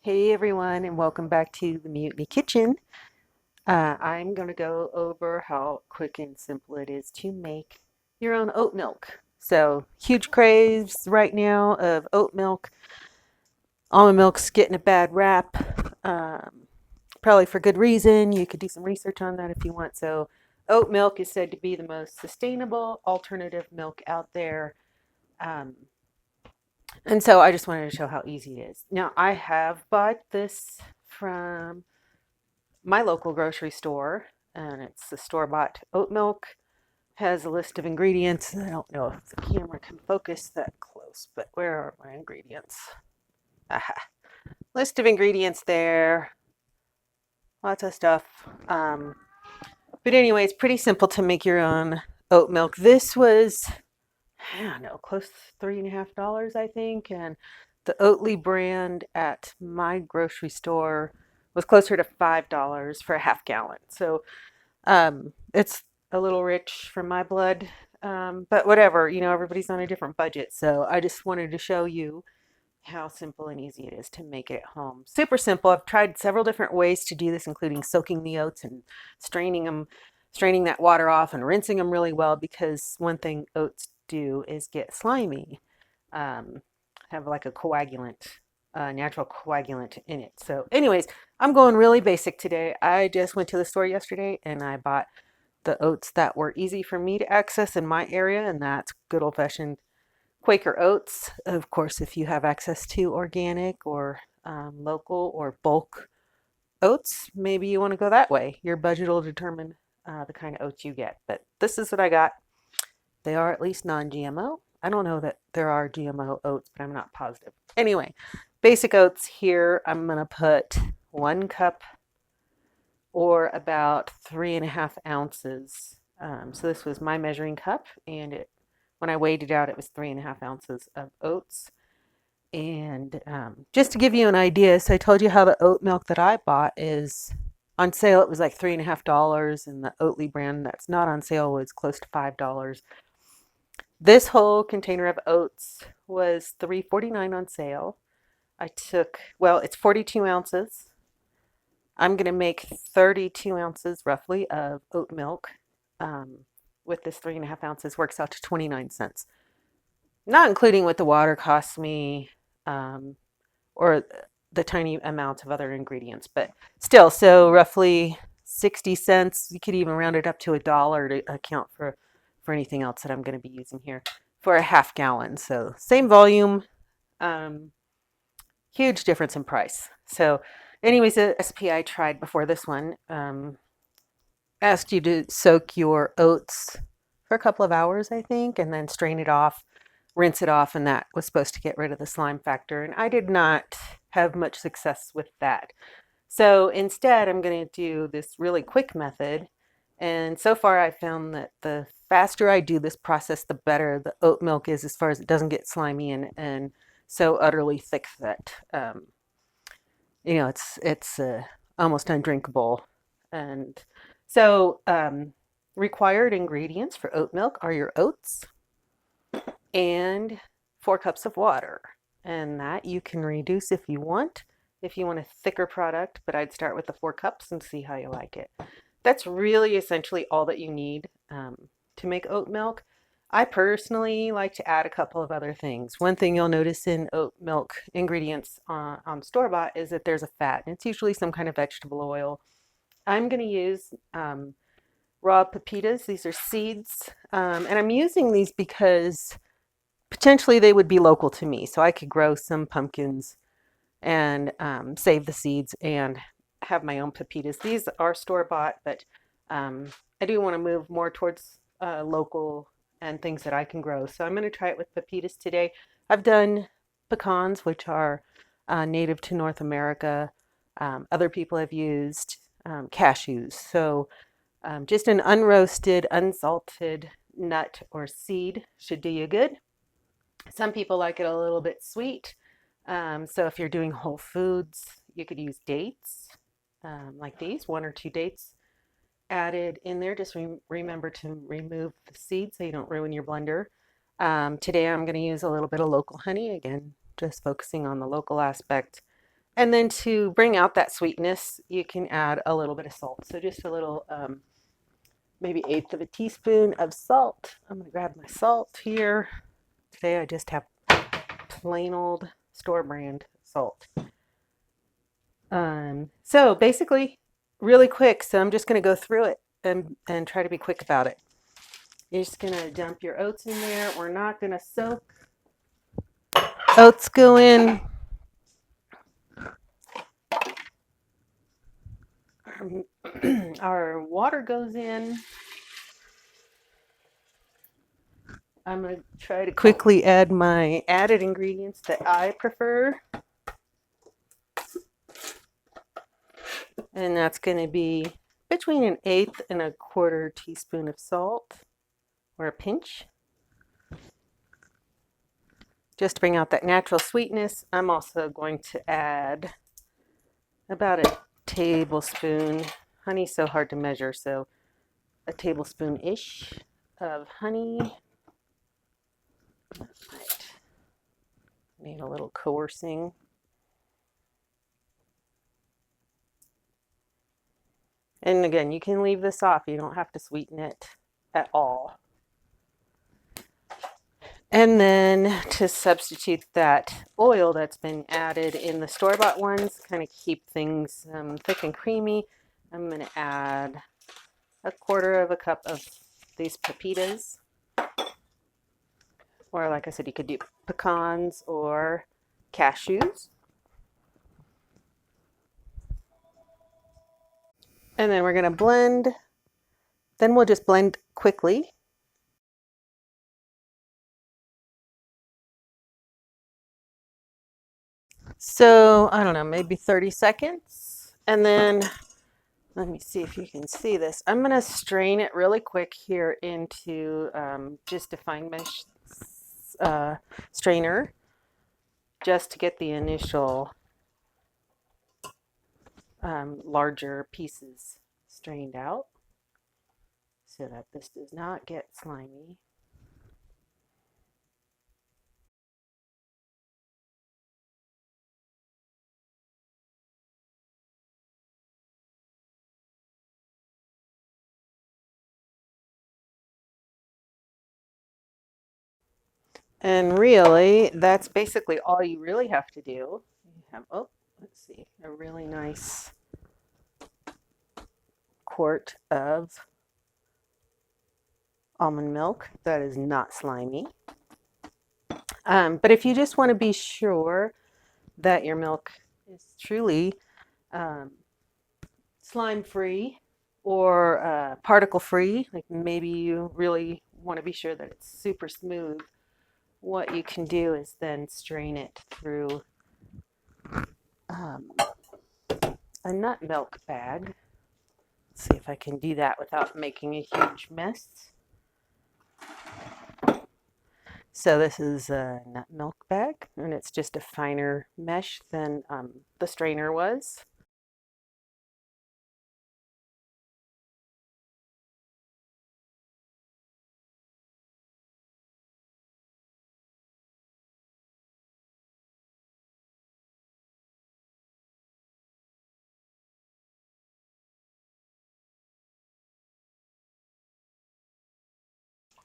Hey everyone, and welcome back to the Mutiny Kitchen. I'm going to go over how quick and simple it is to make your own oat milk. So, huge craze right now of oat milk. Almond milk's getting a bad rap, probably for good reason. You could do some research on that if you want. So, oat milk is said to be the most sustainable alternative milk out there. Um, and so, I just wanted to show how easy it is. Now, I have bought this from my local grocery store, and it's the store-bought oat milk. Has a list of ingredients. I don't know if the camera can focus that close, but where are my ingredients? Aha. List of ingredients there. Lots of stuff. But anyway, it's pretty simple to make your own oat milk. This was, I don't know, close to $3.50, I think. And the Oatly brand at my grocery store was closer to $5 for a half gallon. So it's a little rich for my blood, but whatever, everybody's on a different budget. So I just wanted to show you how simple and easy it is to make it at home. Super simple. I've tried several different ways to do this, including soaking the oats and straining them, straining that water off and rinsing them really well, because one thing oats do is get slimy, um, have like a coagulant, natural coagulant in it. So anyways, I'm going really basic today. I just went to the store yesterday and I bought the oats that were easy for me to access in my area, and that's good old-fashioned Quaker oats. Of course, if you have access to organic or local or bulk oats, maybe you want to go that way. Your budget will determine the kind of oats you get. But this is what I got. They are at least non-GMO. I don't know that there are GMO oats, but I'm not positive. Anyway, basic oats here. I'm going to put 1 cup or about 3.5 ounces. So this was my measuring cup, and when I weighed it out, it was 3.5 ounces of oats. And just to give you an idea, so I told you how the oat milk that I bought is on sale. It was like $3.50, and the Oatly brand that's not on sale was close to $5. This whole container of oats was $3.49 on sale. It's 42 ounces. I'm going to make 32 ounces roughly of oat milk. With this 3.5 ounces works out to 29 cents, not including what the water costs me, or the tiny amount of other ingredients, but still, so roughly 60 cents. You could even round it up to $1 to account for anything else that I'm going to be using here for a half gallon. So same volume, huge difference in price. So anyways, the recipe I tried before this one asked you to soak your oats for a couple of hours, I think, and then strain it off, rinse it off, and that was supposed to get rid of the slime factor. And I did not have much success with that. So instead, I'm going to do this really quick method. And so far, I found that the faster I do this process, the better the oat milk is, as far as it doesn't get slimy and so utterly thick that it's almost undrinkable. And so required ingredients for oat milk are your oats and 4 cups of water. And that you can reduce if you want a thicker product, but I'd start with the 4 cups and see how you like it. That's really essentially all that you need to make oat milk. I personally like to add a couple of other things. One thing you'll notice in oat milk ingredients on store-bought is that there's a fat, and it's usually some kind of vegetable oil. I'm going to use raw pepitas. These are seeds, and I'm using these because potentially they would be local to me, so I could grow some pumpkins and save the seeds and have my own pepitas. These are store-bought, but I do want to move more towards local and things that I can grow. So I'm going to try it with pepitas today. I've done pecans, which are native to North America. Other people have used cashews. So just an unroasted, unsalted nut or seed should do you good. Some people like it a little bit sweet. So if you're doing whole foods, you could use dates like these, 1 or 2 dates added in there. Just remember to remove the seeds so you don't ruin your blender. Today I'm going to use a little bit of local honey, again, just focusing on the local aspect. And then to bring out that sweetness, you can add a little bit of salt. So just a little, maybe eighth of a teaspoon of salt. I'm going to grab my salt here. Today I just have plain old store brand salt. So basically, really quick. So I'm just going to go through it and try to be quick about it. You're just going to dump your oats in there. We're not going to soak. Oats go in. Our water goes in. I'm going to try to quickly add my added ingredients that I prefer. And that's going to be between an eighth and a quarter teaspoon of salt, or a pinch. Just to bring out that natural sweetness, I'm also going to add about a tablespoon. Honey's so hard to measure, so a tablespoon-ish of honey. Right. Need a little coercing. And again, you can leave this off. You don't have to sweeten it at all. And then to substitute that oil that's been added in the store-bought ones, kind of keep things thick and creamy, I'm going to add a quarter of a cup of these pepitas. Or like I said, you could do pecans or cashews. And then we're going to blend. Then we'll just blend quickly. So, I don't know, maybe 30 seconds. And then, let me see if you can see this. I'm going to strain it really quick here into just a fine mesh strainer, just to get the initial larger pieces strained out so that this does not get slimy. And really, that's basically all you really have to do. You have, oh, let's see, a really nice quart of almond milk that is not slimy. But if you just want to be sure that your milk is truly slime free or particle free, like maybe you really want to be sure that it's super smooth, what you can do is then strain it through a nut milk bag. Let's see if I can do that without making a huge mess. So this is a nut milk bag, and it's just a finer mesh than the strainer was.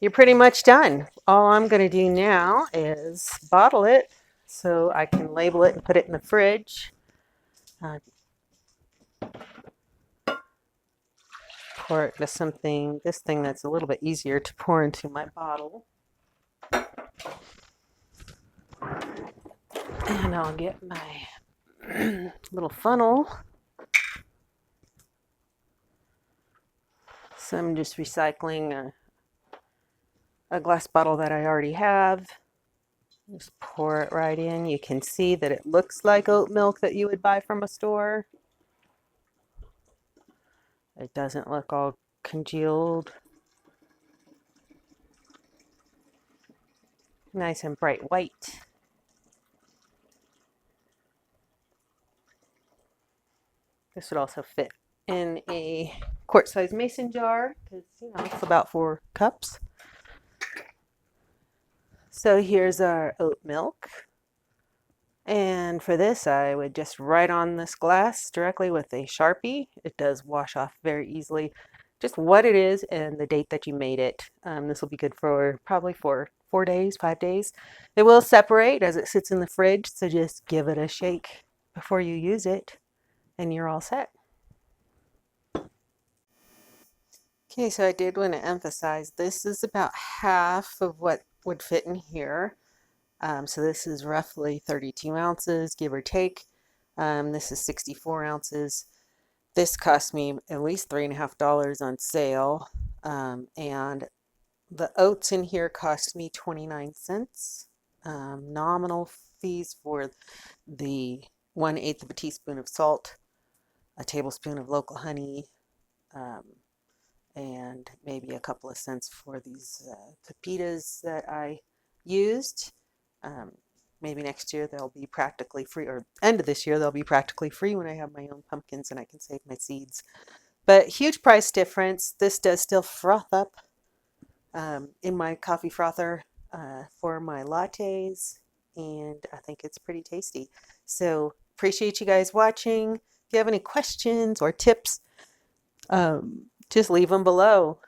You're pretty much done. All I'm going to do now is bottle it so I can label it and put it in the fridge. Pour it into something, this thing that's a little bit easier to pour into my bottle. And I'll get my little funnel. So I'm just recycling a glass bottle that I already have. Just pour it right in. You can see that it looks like oat milk that you would buy from a store. It doesn't look all congealed. Nice and bright white. This would also fit in a quart-sized mason jar because, it's about 4 cups. So here's our oat milk. And for this, I would just write on this glass directly with a Sharpie. It does wash off very easily. Just what it is and the date that you made it. This will be good for probably for 4 days, 5 days. It will separate as it sits in the fridge, so just give it a shake before you use it, and you're all set. Okay, so I did want to emphasize this is about half of what would fit in here. So this is roughly 32 ounces, give or take. This is 64 ounces. This cost me at least $3.50 on sale. And the oats in here cost me 29 cents. Nominal fees for the 1/8 of a teaspoon of salt, a tablespoon of local honey, um, and maybe a couple of cents for these pepitas that I used. Um, Maybe next year they'll be practically free, or end of this year they'll be practically free when I have my own pumpkins and I can save my seeds. But huge price difference. This does still froth up in my coffee frother for my lattes, and I think it's pretty tasty. So appreciate you guys watching. If you have any questions or tips, just leave them below.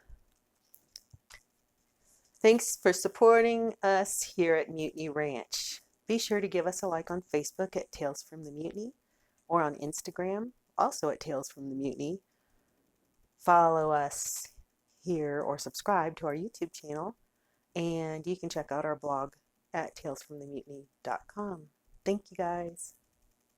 Thanks for supporting us here at Mutiny Ranch. Be sure to give us a like on Facebook at Tales from the Mutiny or on Instagram, also at Tales from the Mutiny. Follow us here or subscribe to our YouTube channel, and you can check out our blog at talesfromthemutiny.com. Thank you guys.